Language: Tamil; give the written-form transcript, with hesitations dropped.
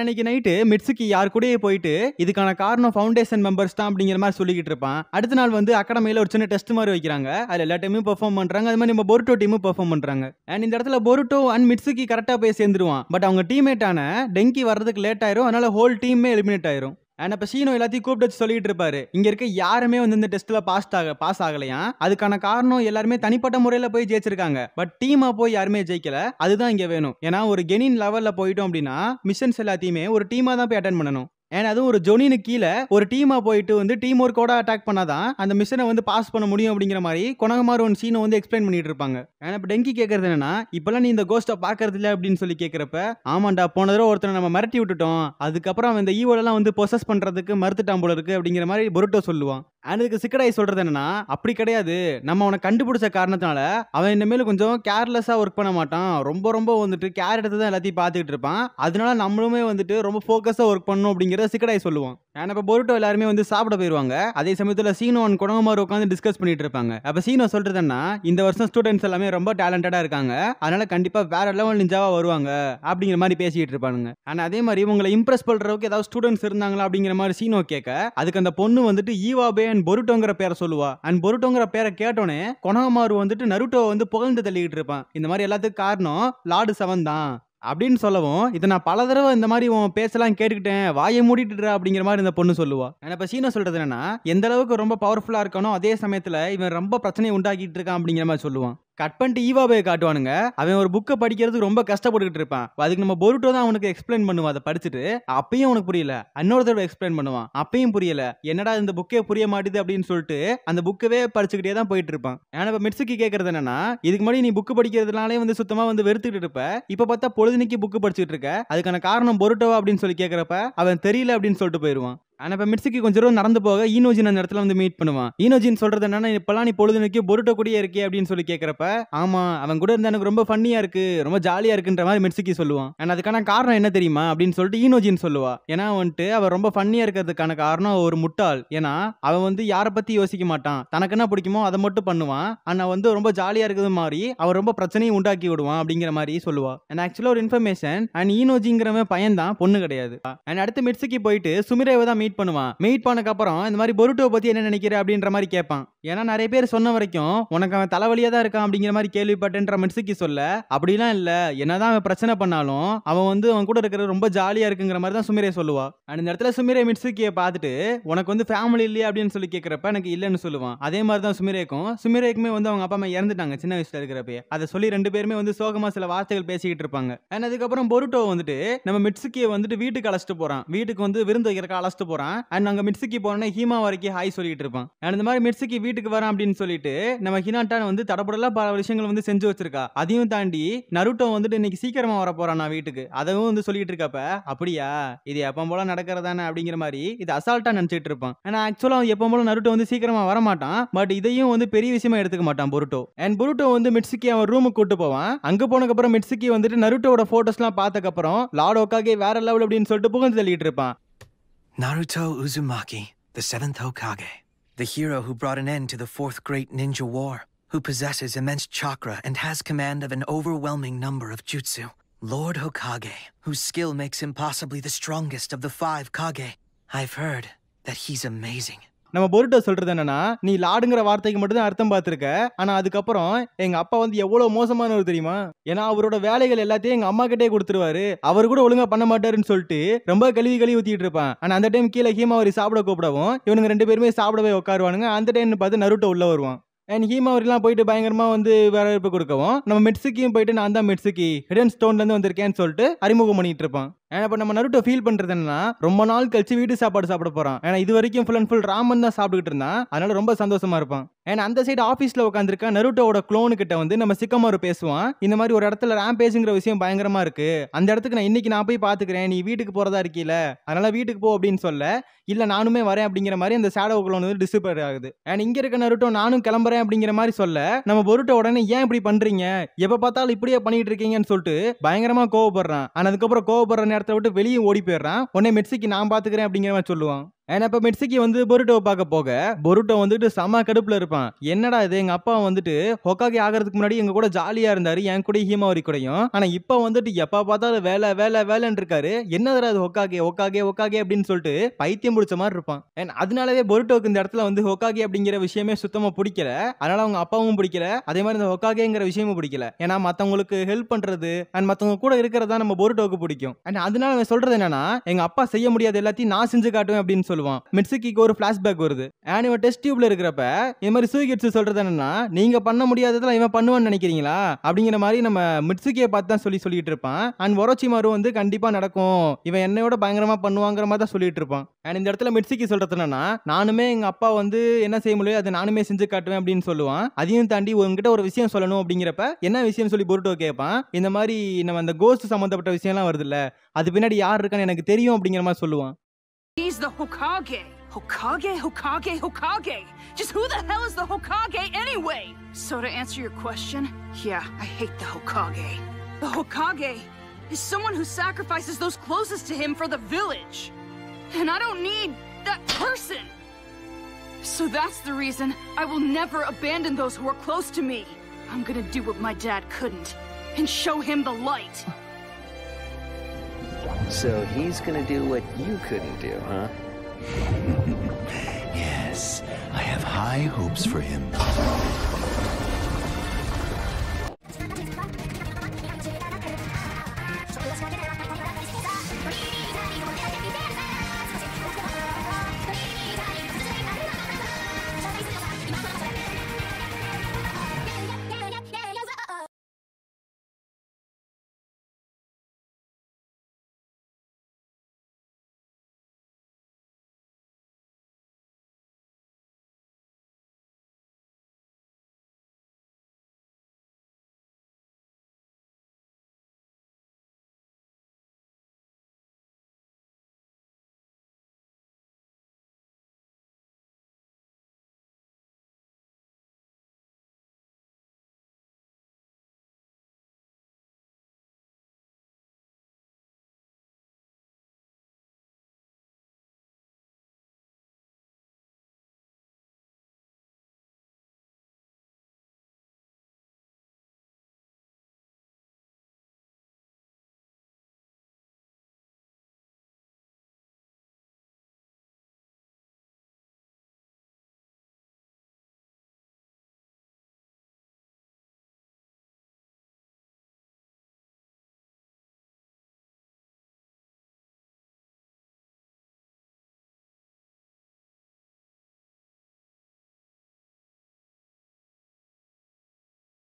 அன்னைக்கு நைட்டு மிட்சுகி யார் கூடயே போயிட்டு இதுக்கான காரணம் ஃபவுண்டேஷன் மெம்பர்ஸ் தான் அப்படிங்கிற மாதிரி சொல்லிக்கிட்டு இருப்பான். அடுத்த நாள் வந்து அகாடமியில ஒரு சின்ன டெஸ்ட் மாதிரி வைக்கிறாங்க. அதுல எல்லா டீமும் பெர்ஃபார்ம் பண்றாங்க. அது மாதிரி நம்ம பொருட்டோ டீமும் பெர்ஃபார்ம் பண்றாங்க. அண்ட் இந்த இடத்துல பொருட்டோ அண்ட் மிட்சுகி கரெக்டா போய் சேர்ந்துருவான். பட் அவங்க டீம்மேட்டான டெங்கி வர்றதுக்கு லேட் ஆயிரும். அதனால ஹோல் டீமே எலிமினேட் ஆயிரும். அண்ட் அப்ப ஷீனோ எல்லாத்தையும் கூப்பிட்டு வச்சு சொல்லிட்டு இருப்பாரு, இங்க இருக்க யாருமே வந்து இந்த டெஸ்ட்ல பாஸ் ஆகலையா, அதுக்கான காரணம் எல்லாருமே தனிப்பட்ட முறையில போய் ஜெயிச்சிருக்காங்க. பட் டீமா போய் யாருமே ஜெயிக்கல. அதுதான் இங்க வேணும். ஏன்னா ஒரு கெனின் லெவல்ல போயிட்டோம் அப்படின்னா மிஷன்ஸ் எல்லாத்தையுமே ஒரு டீமா தான் போய் அட்டென்ட் பண்ணணும். ஏன்னா அதுவும் ஒரு ஜொனினு கீழே ஒரு டீமா போயிட்டு வந்து டீம் ஒர்க்கோட அட்டாக் பண்ணாதான் அந்த மிஷனை வந்து பாஸ் பண்ண முடியும் அப்படிங்கிற மாதிரி கொனகமாரு ஒன் சீனை வந்து எக்ஸ்பிளைன் பண்ணிட்டு இருப்பாங்க. ஏன்னா இப்ப டெங்கி கேட்கறது என்னன்னா, இப்பெல்லாம் நீ இந்த கோஸ்ட்டை பாக்குறது இல்ல அப்படின்னு சொல்லி கேட்கிறப்ப, ஆமாண்டா போன தடவை ஒருத்தனை நம்ம மிரட்டி விட்டுட்டோம், அதுக்கப்புறம் அவன் இந்த ஈவோலெல்லாம் வந்து பொசஸ் பண்றதுக்கு மறுத்துட்டான் போல இருக்கு அப்படிங்கிற மாதிரி பொருட்டோ சொல்லுவான். அதுக்கு சிக்கடாய் சொல்றது என்னன்னா, அப்படி கிடையாது, நம்ம அவனை கண்டுபிடிச்ச காரணத்தினால அவன் இனிமேல் கொஞ்சம் கேர்லெஸ்ஸா ஒர்க் பண்ண மாட்டான், ரொம்ப ரொம்ப வந்துட்டு கேர் எடுத்து தான் எல்லாத்தையும் பார்த்துக்கிட்டு இருப்பான், அதனால நம்மளுமே வந்துட்டு ரொம்ப ஃபோக்கஸா ஒர்க் பண்ணணும் அப்படிங்கிறத சிக்கடாய் சொல்லுவான். ஏன்னா இப்போ பொருட்டோ எல்லாருமே வந்து சாப்பிட போயிருவாங்க. அதே சமயத்தில் சீனோ அண்ட் கொனகமாரு உட்காந்து டிஸ்கஸ் பண்ணிட்டு இருப்பாங்க. அப்ப சீனோ சொல்றதுன்னா, இந்த வருஷம் ஸ்டூடெண்ட்ஸ் எல்லாமே ரொம்ப டேலண்டடா இருக்காங்க, அதனால கண்டிப்பா வேற லெவல் நிஞ்சாவா வருவாங்க அப்படிங்கிற மாதிரி பேசிட்டு இருப்பானுங்க. ஆனா அதே மாதிரி உங்களை இம்ப்ரெஸ் பண்றதுக்கு ஏதாவது ஸ்டூடெண்ட்ஸ் இருந்தாங்களா அப்படிங்கிற மாதிரி சீனோ கேட்க, அதுக்கு அந்த பொண்ணு வந்துட்டு ஈவாபே அண்ட் பொருட்டோங்கிற பேரை சொல்லுவா. அண்ட் பொருட்டோங்கிற பேரை கேட்டோனே கொனகமாரு வந்துட்டு நருட்டோ வந்து புகழ்ந்து தள்ளிக்கிட்டு இருப்பான். இந்த மாதிரி எல்லாத்துக்கும் காரணம் லார்டு 7 தான் அப்படின்னு சொல்லவும், இதை நான் பல தடவை இந்த மாதிரி உன் பேசலாம் கேட்டுக்கிட்டேன், வாயை மூடிட்டுறா அப்படிங்கிற மாதிரி இந்த பொண்ணு சொல்லுவா. இப்ப சீனோ சொல்றது என்னன்னா, எந்த அளவுக்கு ரொம்ப பவர்ஃபுல்லா இருக்கணும், அதே சமயத்துல இவன் ரொம்ப பிரச்சனையை உண்டாக்கிட்டு இருக்கான் அப்படிங்கிற மாதிரி சொல்லுவான். கட் பண்ணிட்டு ஈவாபே காட்டுவானுங்க. அவன் ஒரு புக்கை படிக்கிறதுக்கு ரொம்ப கஷ்டப்பட்டுக்கிட்டு இருப்பான். அதுக்கு நம்ம பொருட்டோ தான் அவனுக்கு எக்ஸ்பிளைன் பண்ணுவான். அதை படிச்சுட்டு அப்பயும் அவனுக்கு புரியல, இன்னொருத்தோட எக்ஸ்பிளைன் பண்ணுவான், அப்பயும் புரியல, என்னடா இந்த புக்கே புரிய மாட்டேது அப்படின்னு சொல்லிட்டு அந்த புக்கவே படிச்சுக்கிட்டே தான் போயிட்டு இருப்பான். ஏன்னா இப்ப மிட்சுகி கேட்கறது என்னன்னா, இதுக்கு முன்னாடி நீ புக்கு படிக்கிறதுனாலே வந்து சுத்தமா வந்து வெறுத்துக்கிட்டு இருப்ப, இப்ப பார்த்தா பொழுதுனிக்கு புக்கு படிச்சுட்டு இருக்க, அதுக்கான காரணம் பொருட்டோவா அப்படின்னு சொல்லி கேட்கறப்ப அவன் தெரியல அப்படின்னு சொல்லிட்டு போயிருவான். ஆனா இப்ப மிட்சுகி கொஞ்சம் தூரம் நடந்து போக ஈனோஜின் அந்த இடத்துல வந்து மீட் பண்ணுவான். ஈனோஜின் சொல்றது என்னன்னா, இப்பெல்லாம் நீ பொழுதுனிக்கு பொருட்டோ கூடயே இருக்கே அப்படின்னு சொல்லி கேட்கறப்ப, ஆமா அவன் கூட இருந்தா எனக்கு ரொம்ப ஃபன்னியா இருக்கு, ரொம்ப ஜாலியா இருக்குன்ற மாதிரி மிட்சுகி சொல்லுவான். ஆனா அதுக்கான காரணம் என்ன தெரியுமா அப்படின்னு சொல்லிட்டு ஈனோஜின் சொல்லுவா. ஏன்னா வந்துட்டு அவன் ரொம்ப ஃபன்னியா இருக்கிறதுக்கான காரணம் ஒரு முட்டாள். ஏன்னா அவன் வந்து யாரை பத்தி யோசிக்க மாட்டான், தனக்கு என்ன பிடிக்குமோ அதை மட்டும் பண்ணுவான். ஆனா வந்து ரொம்ப ஜாலியா இருக்கிறது மாதிரி அவன் ரொம்ப பிரச்சனையும் உண்டாக்கி விடுவான் அப்படிங்கிற மாதிரி சொல்லுவா. அண்ட் ஆக்சுவலா ஒரு இன்ஃபர்மேஷன், அண்ட் ஈனோஜிங்கிறவன் பையன் தான், பொண்ணு கிடையாது. அண்ட் அடுத்து மிட்சுகி போயிட்டு சுமிரேவை தான் மீட் பண்ணுவான். மீட் பண்ணக்கு அப்புறம் இந்த மாதிரி பொருட்டோ பத்தி என்ன நினைக்கிற அப்படின்ற மாதிரி கேட்பான். ஏன்னா நிறைய பேர் சொன்ன வரைக்கும் உனக்கு அவன் தலைவலியா தான் இருக்கான் அப்படிங்கிற மாதிரி கேள்விப்பட்டேன்ற மிட்சுகி சொல்ல, அப்படிலாம் இல்ல, என்னதான் அவன் பிரச்சனை பண்ணாலும் அவன் வந்து அவன் கூட இருக்கிற ரொம்ப ஜாலியா இருக்குங்கிற மாதிரி தான் சுமிரே சொல்லுவா. அந்த இடத்துல சுமிரே மிட்சுகியை பார்த்துட்டு, உனக்கு வந்து ஃபேமிலி இல்லையா அப்படின்னு சொல்லி கேட்கிறப்ப எனக்கு இல்லைன்னு சொல்லுவான். அதே மாதிரி தான் சுமிரேக்குமே வந்து அவங்க அப்பா அம்மா இறந்துட்டாங்க சின்ன வயசுல இருக்கிறப்ப. அதை சொல்லி ரெண்டு பேருமே வந்து சோகமா சில வார்த்தைகள் பேசிக்கிட்டு இருப்பாங்க. அதுக்கப்புறம் பொருட்டோ வந்துட்டு நம்ம மிட்சுகியை வந்துட்டு வீட்டுக்கு அழைச்சிட்டு போறான். வீட்டுக்கு வந்து விருந்து வைக்கிறக்க அழைச்சிட்டு போறான். அங்க மிட்சுகி போனே ஹீமா வரைக்கும் ஹாய் சொல்லிட்டு இருப்பான். இந்த மாதிரி மிட்சுகி வீட்டுக்கு வரான் அப்படின்னு சொல்லிட்டு நம்ம ஹினாட்டான் வந்து தடபடலா பல விஷயங்கள் வந்து செஞ்சு வச்சிருக்கா. அதையும் தாண்டி நருட்டோ வந்துட்டு இன்னைக்கு சீக்கிரமா வர போறான் நான் வீட்டுக்கு, அதவும் வந்து சொல்லிட்டு இருக்கப்ப, அப்படியா இது எப்ப போல நடக்கிறதானே அப்படிங்கிற மாதிரி இது அசால்ட்டா நினைச்சிட்டு இருப்பான். ஆனா ஆக்சுவலா எப்ப போல நருட்டோ வந்து சீக்கிரமா வர மாட்டான். பட் இதையும் வந்து பெரிய விஷயமா எடுத்துக்க மாட்டான் பொருட்டோ. அண்ட் பொருட்டோ வந்து மிட்சுகி அவன் ரூமுக்கு கூட்டு போவான். அங்க போனக்கு அப்புறம் மிட்சுகி வந்துட்டு நருட்டோட போட்டோஸ் எல்லாம் பார்த்ததுக்கு அப்புறம் லார்ட் ஹோகாகே வேற லெவல் அப்படின்னு சொல்லிட்டு புகழ்ந்து தள்ளிட்டு இருப்பான். Naruto Uzumaki, the 7th Hokage, the hero who brought an end to the 4th Great Ninja War, who possesses immense chakra and has command of an overwhelming number of jutsu. Lord Hokage, whose skill makes him possibly the strongest of the 5 Kage. I've heard that he's amazing. நம்ம பொருட்டோ சொல்றது என்னன்னா, நீ லாடுங்கிற வார்த்தைக்கு மட்டும் தான் அர்த்தம் பார்த்திருக்க, ஆனா அதுக்கப்புறம் எங்க அப்பா வந்து எவ்வளவு மோசமானவர் தெரியுமா, ஏன்னா அவரோட வேலைகள் எல்லாத்தையும் எங்க அம்மா கிட்டே கொடுத்துருவாரு, அவர் கூட ஒழுங்கா பண்ண மாட்டாருன்னு சொல்லிட்டு ரொம்ப கழுவி ஊத்திட்டு இருப்பான். ஆனா அந்த டைம் கீழே ஹீமாவரி சாப்பிட கூப்பிடவும் இவனுங்க ரெண்டு பேருமே சாப்பிடவே உட்காருவானுங்க. அந்த டைம் பார்த்து நருட்டோ உள்ள வருவான். அண்ட் ஹீமாவரிலாம் போயிட்டு பயங்கரமா வந்து வரவேற்பு கொடுக்கவும் நம்ம மிட்சுகியும் போயிட்டு நான் தான் மிட்சுகி ஹிடன் ஸ்டோன்ல இருந்து வந்திருக்கேன்னு சொல்லிட்டு அறிமுகம் பண்ணிட்டு இருப்பான். இப்ப நம்ம நருட்டோ ஃபீல் பண்றது என்னன்னா, ரொம்ப நாள் கழிச்சு வீட்டு சாப்பாடு சாப்பிட போறான். ஏன்னா இது வரைக்கும் ஃபுல் அண்ட் ஃபுல் ராமன் தான் சாப்பிட்டுட்டு இருந்தான், அதனால ரொம்ப சந்தோஷமா இருப்பான். ஏன்னா அந்த சைடு ஆபீஸ்ல உட்காந்துருக்க நருட்டோட க்ளோனு கிட்ட வந்து நம்ம சிக்கமாரு பேசுவான். இந்த மாதிரி ஒரு இடத்துல ரேம்பேஜ்ங்கிற விஷயம் பயங்கரமா இருக்கு, அந்த இடத்துக்கு நான் போய் பாத்துக்கிறேன், நீ வீட்டுக்கு போறதா இருக்கீல, அதனால வீட்டுக்கு போ அப்படின்னு சொல்ல, இல்ல நானுமே வரேன் அப்படிங்கிற மாதிரி அந்த ஷேடோ க்ளோன் வந்து டிஸ்அப்பியர் ஆகுது. அண்ட் இங்க இருக்க நருட்டோ நானும் கிளம்புறேன் அப்படிங்கிற மாதிரி சொல்ல, நம்ம பொருட்டோ உடனே ஏன் இப்படி பண்றீங்க, எப்ப பார்த்தாலும் இப்படியே பண்ணிட்டு இருக்கீங்கன்னு சொல்லிட்டு பயங்கரமா கோவப்படுறான். ஆனா அதுக்கப்புறம் கோவப்படுற நேரத்தை விட்டு வெளியே ஓடி போயிடுறான். உடனே மிட்சுகி நான் பாத்துக்கிறேன் அப்படிங்கிற மாதிரி சொல்லுவான். ஏன்னா இப்ப மிட்சுகி வந்து பொருட்டோவை பார்க்க போக பொருட்டோ வந்துட்டு செம கடுப்புல இருப்பான். என்னடா இது, எங்க அப்பா வந்துட்டு ஹொக்காகே ஆகிறதுக்கு முன்னாடி எங்க கூட ஜாலியா இருந்தாரு, என் கூட ஹீமாவரி கூடயும். ஆனா இப்ப வந்துட்டு எப்ப பார்த்தாலும் வேலை வேலை வேலைன்னு இருக்காரு. என்னதுடா அது ஹொக்காகே ஹொக்காகே ஹொக்காகே அப்படின்னு சொல்லிட்டு பைத்தியம் பிடிச்ச மாதிரி இருப்பான். அதனாலவே பொருட்டோக்கு இந்த இடத்துல வந்து ஹொக்காகே அப்படிங்கிற விஷயமே சுத்தமா பிடிக்கல. அதனால அவங்க அப்பாவும் பிடிக்கல, அதே மாதிரி இந்த ஹொக்காகேங்கிற விஷயமும் பிடிக்கல. ஏன்னா மத்தவங்களுக்கு ஹெல்ப் பண்றது அண்ட் மத்தவங்க கூட இருக்கிறதா நம்ம பொருட்டோக்கு பிடிக்கும். அண்ட் அதனால அவன் சொல்றது என்னன்னா, எங்க அப்பா செய்ய முடியாத எல்லாத்தையும் நான் செஞ்சு காட்டுவேன் அப்படின்னு சொல்லுவான். மிட்சுகிக்கு ஒரு பிளாஷ்பேக் வருது. அண்ட் இவன் டெஸ்ட் டியூப்ல இருக்கிறப்ப இந்த மாதிரி சூகிட்சு சொல்றது என்னன்னா, நீங்க பண்ண முடியாததெல்லாம் இவன் பண்ணுவான்னு நினைக்கிறீங்களா அப்படிங்கிற மாதிரி நம்ம மிட்சுகியை பார்த்து தான் சொல்லிட்டு இருப்பான். அண்ட் ஒரோச்சிமாரு வந்து கண்டிப்பா நடக்கும், இவன் என்னையோட பயங்கரமா பண்ணுவாங்கிற மாதிரி தான் சொல்லிட்டு இருப்பான். அண்ட் இந்த இடத்துல மிட்சுகி சொல்றது என்னன்னா, நானுமே எங்க அப்பா வந்து என்ன செய்ய முடியும் அதை நானுமே செஞ்சு காட்டுவேன் அப்படின்னு சொல்லுவான். அதையும் தாண்டி உங்ககிட்ட ஒரு விஷயம் சொல்லணும் அப்படிங்கிறப்ப என்ன விஷயம் சொல்லி பொருட்டோ கேட்பான். இந்த மாதிரி நம்ம அந்த கோஸ்ட் சம்பந்தப்பட்ட விஷயம்லாம் வருது இல்ல, அது பின்னாடி யார் இருக்கான்னு எனக்கு தெரியும் அப்படிங்கிற மாதிரி சொல்லுவான். He's the Hokage. Hokage, Hokage, Hokage. Just who the hell is the Hokage anyway? So to answer your question, yeah, I hate the Hokage. The Hokage is someone who sacrifices those closest to him for the village. And I don't need that person. So that's the reason I will never abandon those who are close to me. I'm gonna do what my dad couldn't and show him the light. So he's gonna do what you couldn't do, huh? Yes, I have high hopes for him.